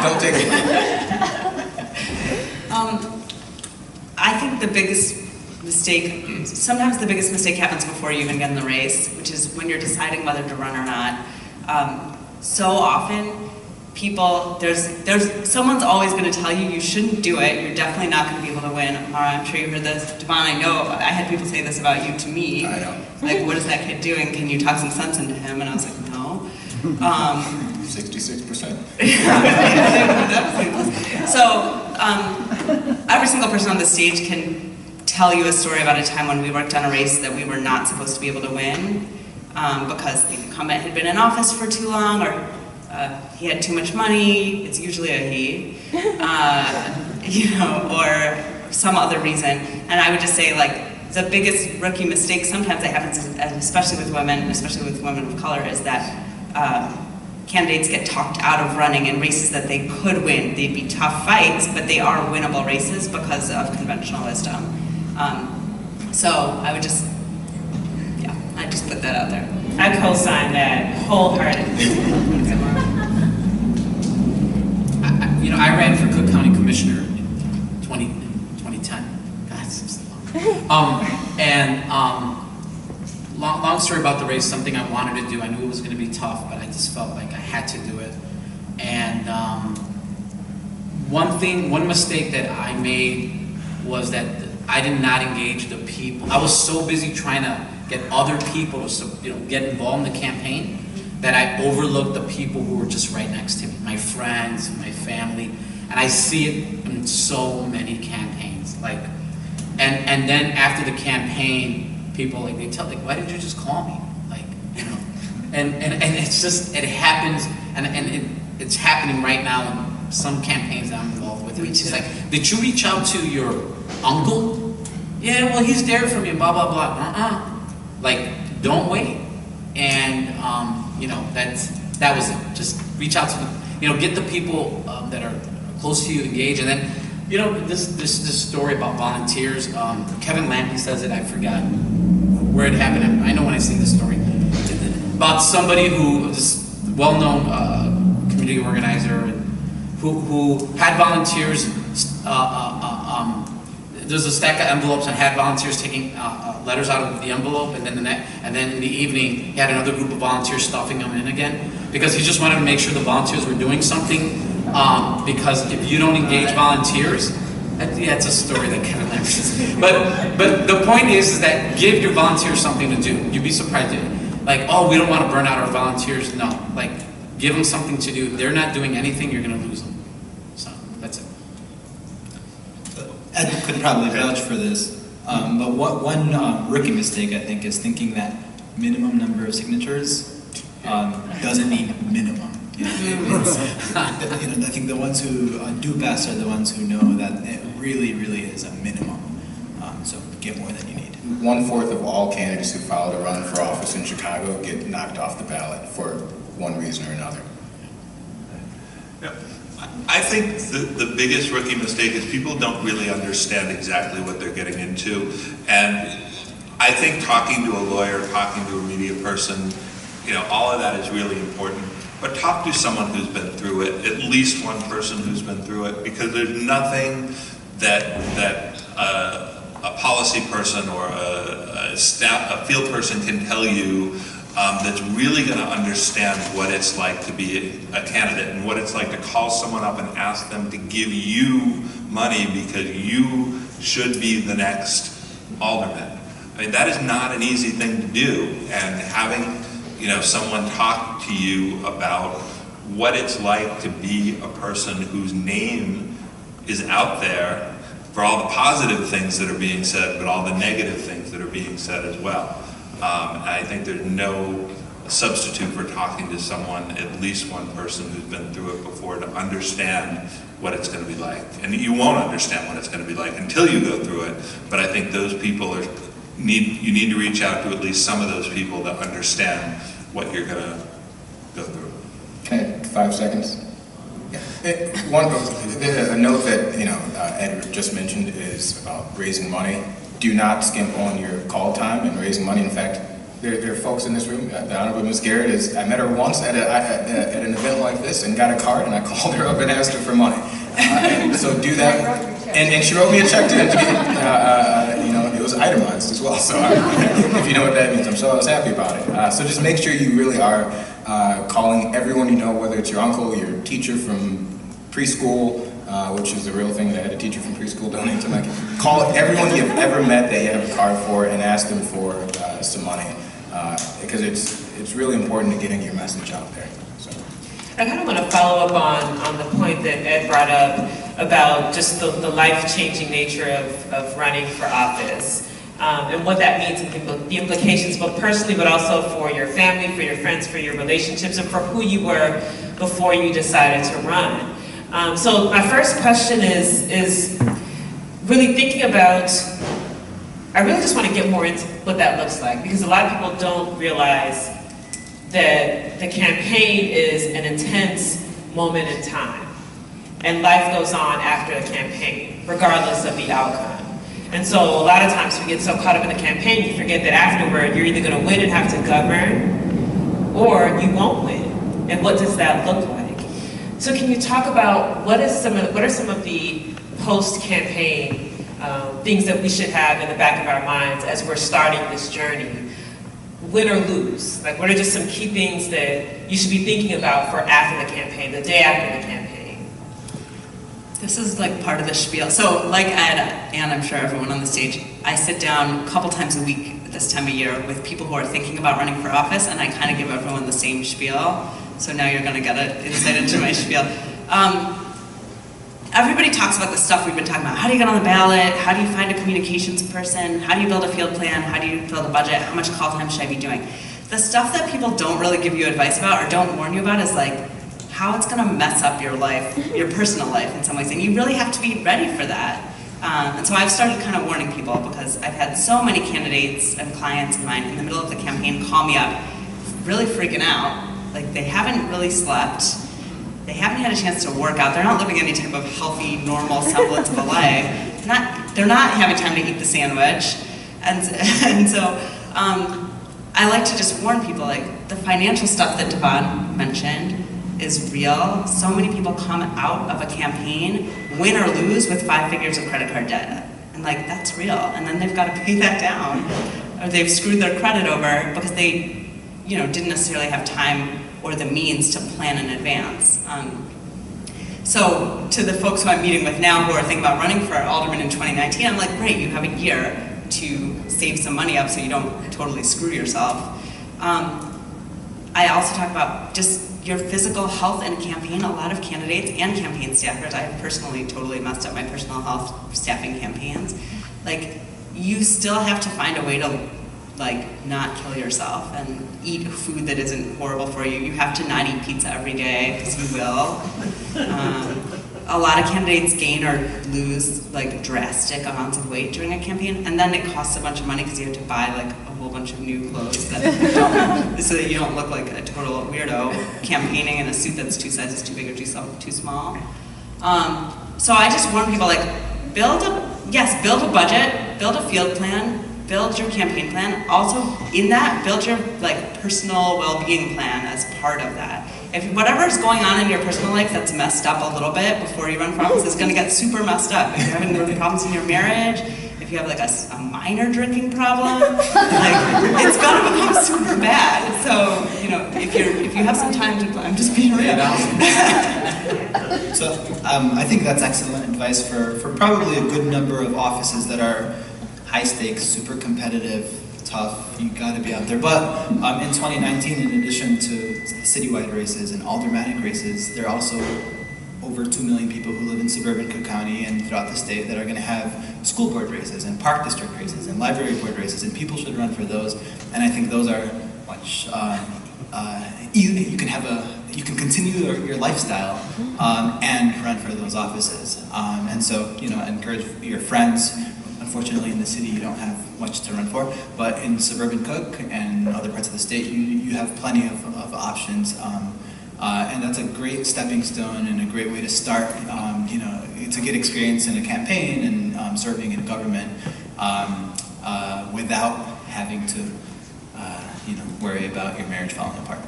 Don't take a break. I think the biggest mistake, sometimes the biggest mistake happens before you even get in the race, which is when you're deciding whether to run or not. So often, someone's always going to tell you you shouldn't do it, you're definitely not going to be able to win. Mara, I'm sure you heard this. Devon, I know, I had people say this about you to me. I know. Like, what is that kid doing? Can you talk some sense into him? And I was like, no. 66%. So, every single person on the stage can tell you a story about a time when we worked on a race that we were not supposed to be able to win because the incumbent had been in office for too long, or he had too much money. It's usually a he, or some other reason. And I would just say, like, the biggest rookie mistake sometimes that happens, especially with women of color, is that candidates get talked out of running in races that they could win. They'd be tough fights, but they are winnable races because of conventional wisdom. So I would just put that out there. I co-sign that wholeheartedly. I ran for Cook County Commissioner in 2010. God, it's so long. Long story about the race, something I wanted to do. I knew it was going to be tough, but I just felt like I had to do it. And one mistake that I made was that I did not engage the people. I was so busy trying to get other people to get involved in the campaign that I overlooked the people who were just right next to me, my friends, my family. And I see it in so many campaigns. And then after the campaign, people, like they tell, like, why didn't you just call me? Like, you know, and it's just, it happens, and it's happening right now in some campaigns that I'm involved with. It's just like, did you reach out to your uncle? Yeah, well, he's there for me, blah, blah, blah. Like, don't wait. And, you know, that was it. Just reach out to them. You know, get the people that are close to you engaged. And then, you know, this story about volunteers, Kevin Lampy says it, I forgot where it happened. I know when I see this story. About somebody who, this well-known community organizer, who had volunteers, there's a stack of envelopes and had volunteers taking letters out of the envelope, and then in the evening he had another group of volunteers stuffing them in again, because he just wanted to make sure the volunteers were doing something, because if you don't engage volunteers, yeah, it's a story that Kevin Lampy says. But the point is that give your volunteers something to do. You'd be surprised. Like, oh, we don't want to burn out our volunteers. No, like, give them something to do. They're not doing anything, you're going to lose them. So, that's it. Ed could probably vouch for this, but one rookie mistake, I think, is thinking that minimum number of signatures doesn't mean minimum. You know, I think the ones who do best are the ones who know that it really, really is a minimum. So get more than you need. 1/4 of all candidates who file to run for office in Chicago get knocked off the ballot for one reason or another. Yeah. I think the biggest rookie mistake is people don't really understand exactly what they're getting into. And I think talking to a lawyer, talking to a media person, you know, all of that is really important. But talk to someone who's been through it, at least one person who's been through it, because there's nothing that a policy person or a field person can tell you that's really going to understand what it's like to be a candidate and what it's like to call someone up and ask them to give you money because you should be the next alderman. I mean, that is not an easy thing to do, and having, you know, someone talk to you about what it's like to be a person whose name is out there for all the positive things that are being said, but all the negative things that are being said as well. And I think there's no substitute for talking to someone, at least one person who's been through it before, to understand what it's going to be like. And you won't understand what it's going to be like until you go through it, but I think those people you need to reach out to at least some of those people to understand what you're going to go through. Okay, 5 seconds. Yeah. A note that, you know, Ed just mentioned is about raising money. Do not skimp on your call time and raising money. In fact, there are folks in this room. The Honorable Ms. Garrett I met her once at an event like this and got a card, and I called her up and asked her for money. So do that. And she wrote me a check too. You know, it was itemized as well. So if you know what that means, I was happy about it. So just make sure you really are calling everyone you know, whether it's your uncle, your teacher from preschool, which is the real thing. That I had a teacher from preschool donate to my kid. Call everyone you've ever met that you have a card for and ask them for some money, because it's really important to getting your message out there. So. I kind of want to follow up on the point that Ed brought up about just the life-changing nature of running for office, and what that means and the implications, both personally but also for your family, for your friends, for your relationships, and for who you were before you decided to run. So my first question is really thinking about, I really just want to get more into what that looks like, because a lot of people don't realize that the campaign is an intense moment in time, and life goes on after the campaign, regardless of the outcome. And so a lot of times we get so caught up in the campaign, you forget that afterward you're either going to win and have to govern, or you won't win. And what does that look like? So can you talk about what are some of the post-campaign things that we should have in the back of our minds as we're starting this journey? Win or lose? Like, what are just some key things that you should be thinking about for after the campaign, the day after the campaign? This is like part of the spiel. So like Ed, and I'm sure everyone on the stage, I sit down a couple times a week at this time of year with people who are thinking about running for office, and I kind of give everyone the same spiel. So now you're going to get an insight into my spiel. everybody talks about the stuff we've been talking about. How do you get on the ballot? How do you find a communications person? How do you build a field plan? How do you build a budget? How much call time should I be doing? The stuff that people don't really give you advice about or don't warn you about is like how it's gonna mess up your life, your personal life in some ways, and you really have to be ready for that. And so I've started kind of warning people because I've had so many candidates and clients of mine in the middle of the campaign call me up, really freaking out. Like they haven't really slept, they haven't had a chance to work out, they're not living any type of healthy, normal semblance of a life. They're not having time to eat the sandwich. And so I like to just warn people, like the financial stuff that Devon mentioned is real. So many people come out of a campaign, win or lose, with 5 figures of credit card debt. And like, that's real. And then they've got to pay that down. Or they've screwed their credit over because they, didn't necessarily have time or the means to plan in advance. So to the folks who I'm meeting with now who are thinking about running for alderman in 2019, I'm like, great, you have a year to save some money up so you don't totally screw yourself. I also talk about just your physical health and campaign. A lot of candidates and campaign staffers, I have personally totally messed up my personal health staffing campaigns. Like, you still have to find a way to not kill yourself and eat food that isn't horrible for you. You have to not eat pizza every day, because you will. A lot of candidates gain or lose drastic amounts of weight during a campaign, and then it costs a bunch of money because you have to buy a whole bunch of new clothes so that you don't look like a total weirdo campaigning in a suit that's 2 sizes too big or too small. So I just warn people, build a budget, build a field plan, build your campaign plan. Also, in that, build your personal well-being plan as part of that. If whatever's going on in your personal life that's messed up a little bit before you run for office is going to get super messed up. If you're having really problems in your marriage, if you have a minor drinking problem, it's going to become super bad. So if you have some time to, I'm just being real. So I think that's excellent advice for probably a good number of offices that are high stakes, super competitive, tough. You got to be out there. But in 2019, in addition to citywide races and aldermanic races, there are also over 2 million people who live in suburban Cook County and throughout the state that are going to have school board races and park district races and library board races, and people should run for those. And I think those are much you can continue your lifestyle and run for those offices. And so encourage your friends. Unfortunately, in the city, you don't have much to run for, but in suburban Cook and other parts of the state, you have plenty of options, and that's a great stepping stone and a great way to start, to get experience in a campaign and serving in government without having to, worry about your marriage falling apart.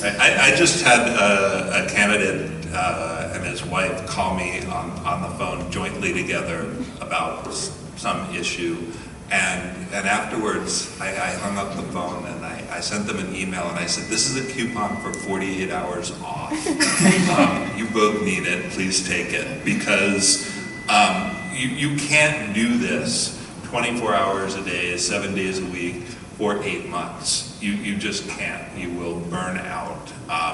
I just had a candidate and his wife call me on the phone jointly together about some issue, and afterwards I hung up the phone and I sent them an email and I said, this is a coupon for 48 hours off. You both need it, please take it, because you can't do this 24 hours a day, 7 days a week for 8 months. You just can't. You will burn out.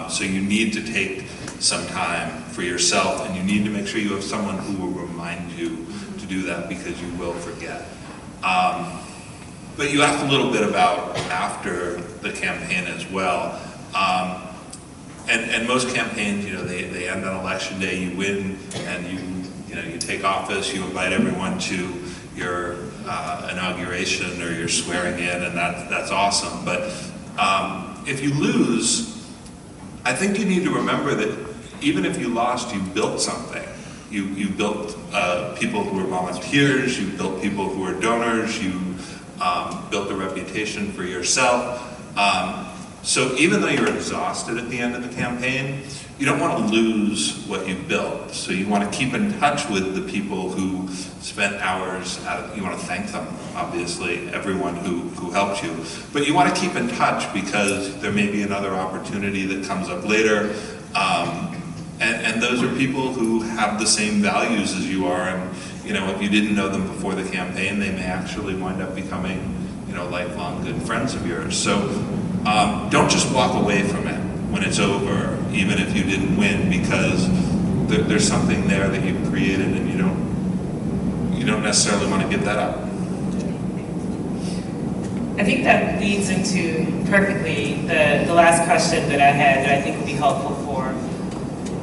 So you need to take some time for yourself, and you need to make sure you have someone who will remind you to do that, because you will forget. But you asked a little bit about after the campaign as well. And most campaigns, they end on election day, you win, and you take office, you invite everyone to your inauguration or your swearing in, and that's awesome. But if you lose, I think you need to remember that even if you lost, you built something. You built people who were volunteers, you built people who were donors, you built a reputation for yourself. So even though you're exhausted at the end of the campaign, you don't want to lose what you built. So you want to keep in touch with the people who spent hours you want to thank them, obviously, everyone who helped you. But you want to keep in touch because there may be another opportunity that comes up later. And those are people who have the same values as you are. And if you didn't know them before the campaign, they may actually wind up becoming lifelong good friends of yours. So don't just walk away from it when it's over, even if you didn't win, because there's something there that you've created, and you don't necessarily want to give that up. I think that leads into perfectly the last question that I had that I think would be helpful for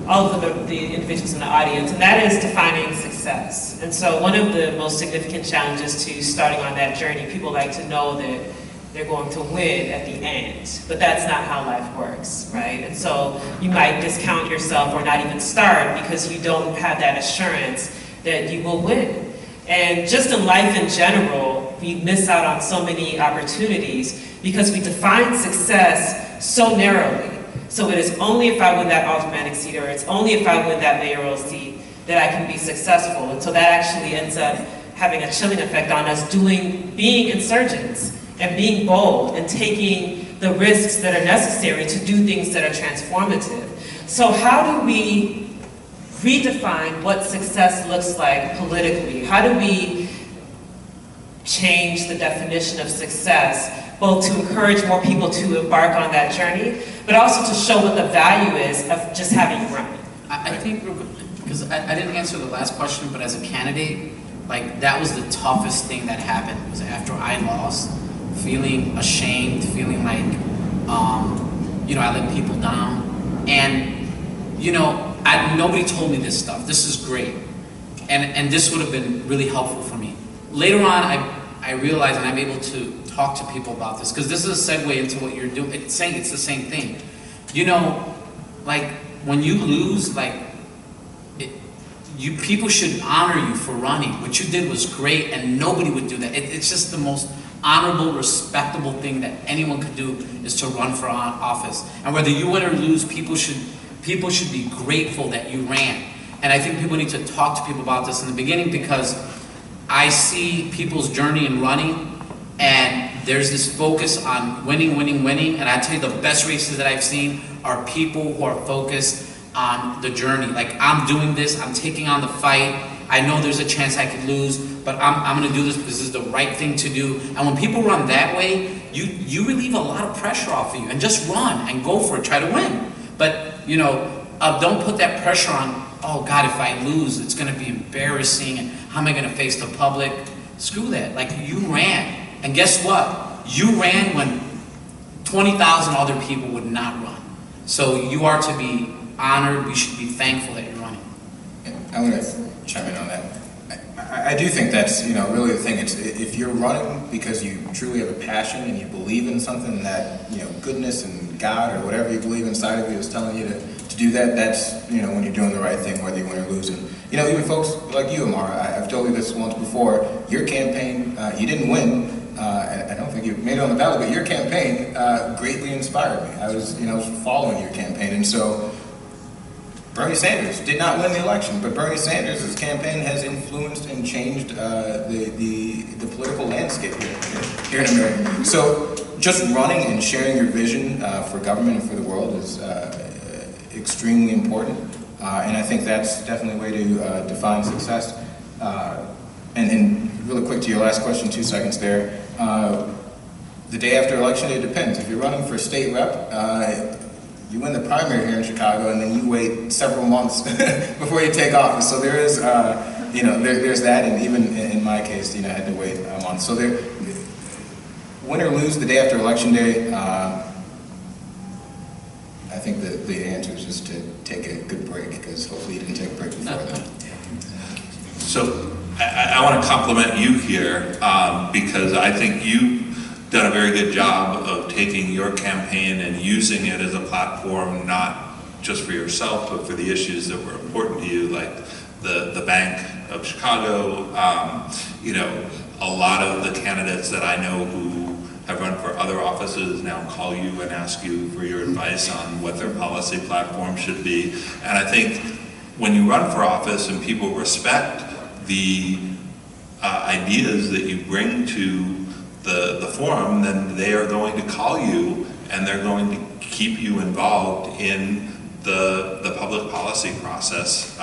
all of the individuals in the audience, and that is defining success. And so one of the most significant challenges to starting on that journey, people like to know that they're going to win at the end, but that's not how life works, right? And so you might discount yourself or not even start because you don't have that assurance that you will win. And just in life in general, we miss out on so many opportunities because we define success so narrowly. So it is only if I win that automatic seat, or it's only if I win that mayoral seat that I can be successful. And so that actually ends up having a chilling effect on us being insurgents and being bold and taking the risks that are necessary to do things that are transformative. So how do we redefine what success looks like politically? How do we change the definition of success, both to encourage more people to embark on that journey, but also to show what the value is of just having you run? I think, because I didn't answer the last question, but as a candidate, like, that was the toughest thing that happened, was after I lost, feeling ashamed, feeling like, I let people down. And, nobody told me this stuff. This is great. And this would have been really helpful for me. Later on, I realized, and I'm able to talk to people about this, because this is a segue into what you're doing. It's saying it's the same thing. Like, when you lose, people should honor you for running. What you did was great, and nobody would do that. It's just the most honorable, respectable thing that anyone could do, is to run for office. And whether you win or lose, people should be grateful that you ran. And I think people need to talk to people about this in the beginning, because I see people's journey in running, and there's this focus on winning, winning, winning. And I tell you, the best races that I've seen are people who are focused on the journey. Like, I'm doing this, I'm taking on the fight. I know there's a chance I could lose, but I'm going to do this because this is the right thing to do. And when people run that way, you relieve a lot of pressure off of you, and just run and go for it, try to win. But, don't put that pressure on, oh God, if I lose, it's going to be embarrassing, and how am I going to face the public? Screw that. Like, you ran. And guess what? You ran when 20,000 other people would not run. So you are to be honored. You should be thankful that you're running. I want to chime in on that. I do think that's, really the thing. It's, if you're running because you truly have a passion and you believe in something that, goodness and God or whatever you believe inside of you is telling you to do that, that's, when you're doing the right thing, whether you win or lose. And, even folks like you, Amara, I've told you this once before, your campaign, you didn't win. I don't think you made it on the ballot, but your campaign greatly inspired me. I was following your campaign. And so Bernie Sanders did not win the election, but Bernie Sanders' campaign has influenced and changed the political landscape here in America. So just running and sharing your vision for government and for the world is extremely important. And I think that's definitely a way to define success. And really quick to your last question, 2 seconds there. The day after election day, it depends. If you're running for state rep, you win the primary here in Chicago, and then you wait several months before you take office. So there is, there's that, and even in my case, I had to wait a month. So there, win or lose the day after election day, I think that the answer is just to take a good break, because hopefully you didn't take a break before then. So I want to compliment you here, because I think you've done a very good job of taking your campaign and using it as a platform, not just for yourself, but for the issues that were important to you, like the Bank of Chicago. A lot of the candidates that I know who have run for other offices now call you and ask you for your advice on what their policy platform should be. And I think when you run for office and people respect the ideas that you bring to the forum, then they are going to call you, and they're going to keep you involved in the public policy process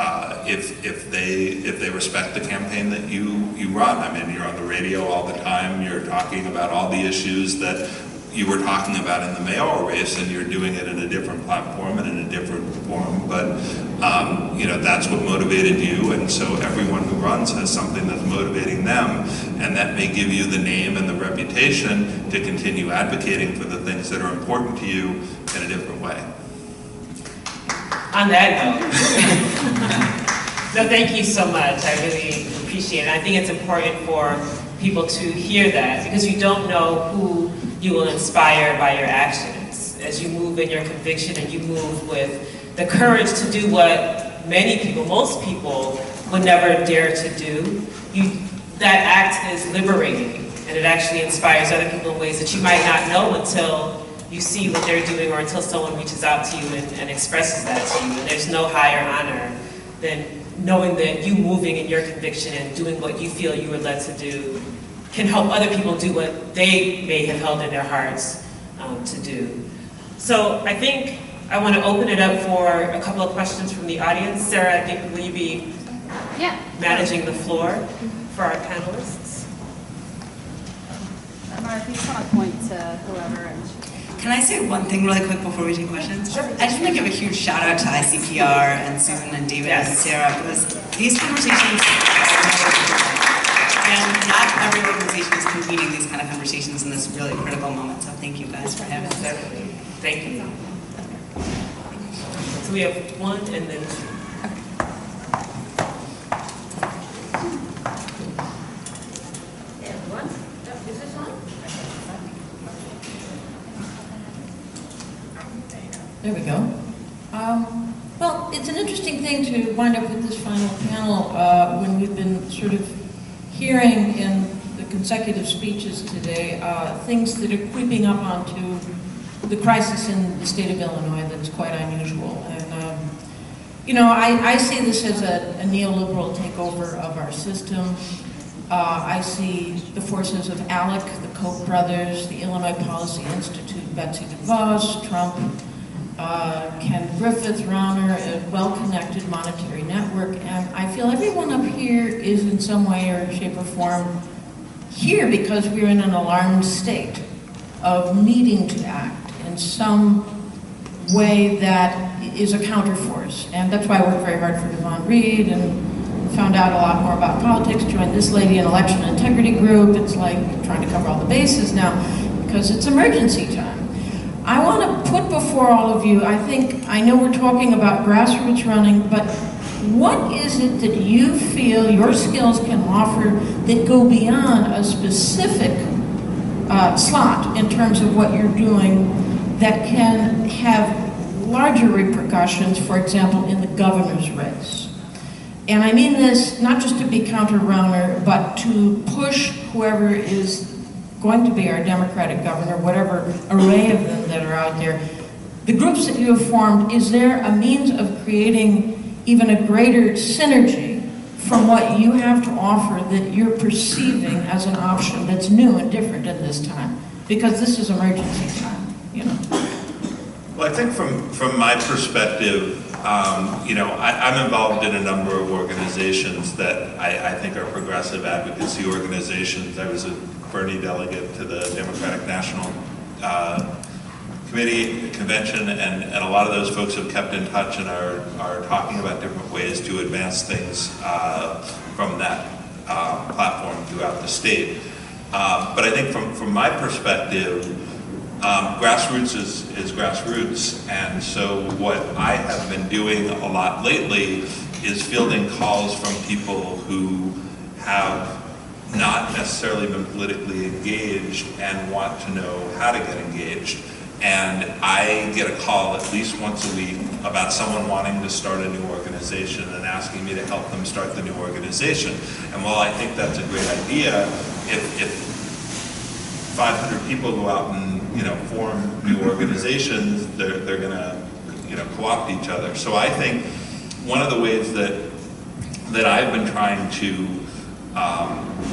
if they respect the campaign that you run. I mean, you're on the radio all the time. You're talking about all the issues that you were talking about in the mayoral race, and you're doing it in a different platform and in a different form, but that's what motivated you, and so everyone who runs has something that's motivating them, and that may give you the name and the reputation to continue advocating for the things that are important to you in a different way. On that note, no, thank you so much. I really appreciate it. I think it's important for people to hear that, because you don't know who you will inspire by your actions. As you move in your conviction and you move with the courage to do what many people, most people, would never dare to do, that act is liberating, and it actually inspires other people in ways that you might not know until you see what they're doing, or until someone reaches out to you and expresses that to you. And there's no higher honor than knowing that you moving in your conviction and doing what you feel you were led to do can help other people do what they may have held in their hearts to do. So I think I want to open it up for a couple of questions from the audience. Sarah, I think, will you be managing the floor for our panelists? Mara, if you just want to point to whoever. Can I say one thing really quick before we take questions? Sure. I just want to give a huge shout out to ICPR and Susan and David and Sarah, because these conversations, and not every organization is convening these kind of conversations in this really critical moment. So thank you guys for having us. Thank you. So we have one and then two. Is this on? There we go. Well, it's an interesting thing to wind up with this final panel when we've been sort of hearing in the consecutive speeches today things that are creeping up onto the crisis in the state of Illinois that's quite unusual. And, I see this as a neoliberal takeover of our system. I see the forces of ALEC, the Koch brothers, the Illinois Policy Institute, Betsy DeVos, Trump, Ken Griffith, Rauner, a well-connected monetary network, and I feel everyone up here is in some way or shape or form here because we're in an alarmed state of needing to act in some way that is a counterforce. And that's why I worked very hard for Devon Reed and found out a lot more about politics, joined this lady in election integrity group. It's like trying to cover all the bases now because it's emergency time. I want to put before all of you, I know we're talking about grassroots running, but what is it that you feel your skills can offer that go beyond a specific slot in terms of what you're doing that can have larger repercussions, for example, in the governor's race? And I mean this not just to be counter-Rauner, but to push whoever is going to be our Democratic governor, whatever array of them that are out there. The groups that you have formed, is there a means of creating even a greater synergy from what you have to offer that you're perceiving as an option that's new and different in this time? Because this is emergency time, Well, I think from my perspective, I'm involved in a number of organizations that I think are progressive advocacy organizations. I was a Bernie delegate to the Democratic National Committee Convention, and a lot of those folks have kept in touch and are talking about different ways to advance things from that platform throughout the state. But I think from my perspective, grassroots is grassroots, and so what I have been doing a lot lately is fielding calls from people who have not necessarily been politically engaged and want to know how to get engaged. And I get a call at least once a week about someone wanting to start a new organization and asking me to help them start the new organization. And while I think that's a great idea, if 500 people go out and form new organizations, they're going to co-opt each other. So I think one of the ways that I've been trying to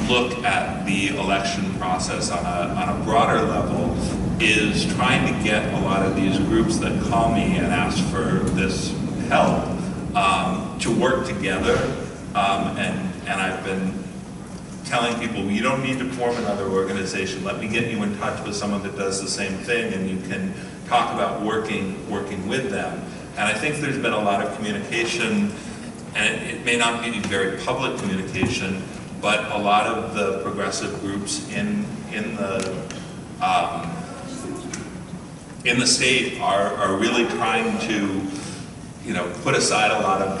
look at the election process on a broader level is trying to get a lot of these groups that call me and ask for this help to work together, and I've been telling people, you don't need to form another organization. Let me get you in touch with someone that does the same thing, and you can talk about working with them. And I think there's been a lot of communication, and it may not be very public communication, but a lot of the progressive groups in the state are really trying to, put aside a lot of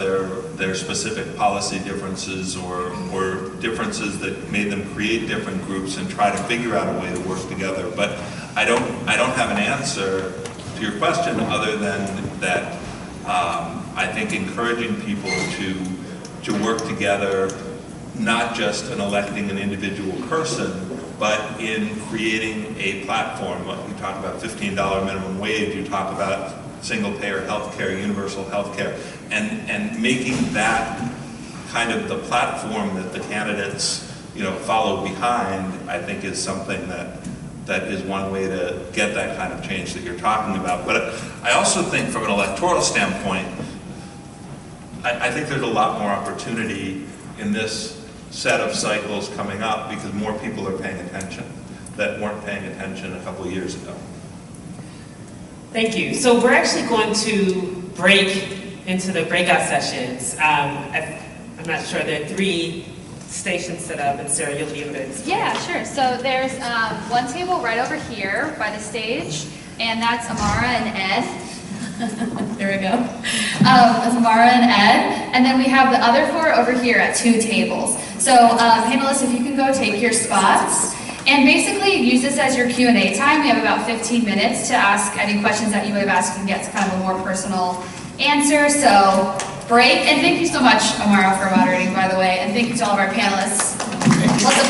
their specific policy differences or differences that made them create different groups and try to figure out a way to work together. But I don't have an answer to your question other than that I think encouraging people to work together, not just in electing an individual person, but in creating a platform. You talk about $15 minimum wage, you talk about single-payer healthcare, universal healthcare, and making that kind of the platform that the candidates, follow behind, I think is something that is one way to get that kind of change that you're talking about. But I also think from an electoral standpoint, I think there's a lot more opportunity in this set of cycles coming up because more people are paying attention that weren't paying attention a couple of years ago. Thank you. So we're actually going to break into the breakout sessions. I'm not sure, there are 3 stations set up, and Sarah, you'll be able to explain. Yeah, sure. So there's one table right over here by the stage, and that's Amara and Ed. There we go. That's Amara and Ed. And then we have the other 4 over here at 2 tables. So panelists, if you can go take your spots. And basically use this as your Q&A time. We have about 15 minutes to ask any questions that you would have asked and get to kind of a more personal answer. So break, and thank you so much, Amara, for moderating, by the way, and thank you to all of our panelists. Let's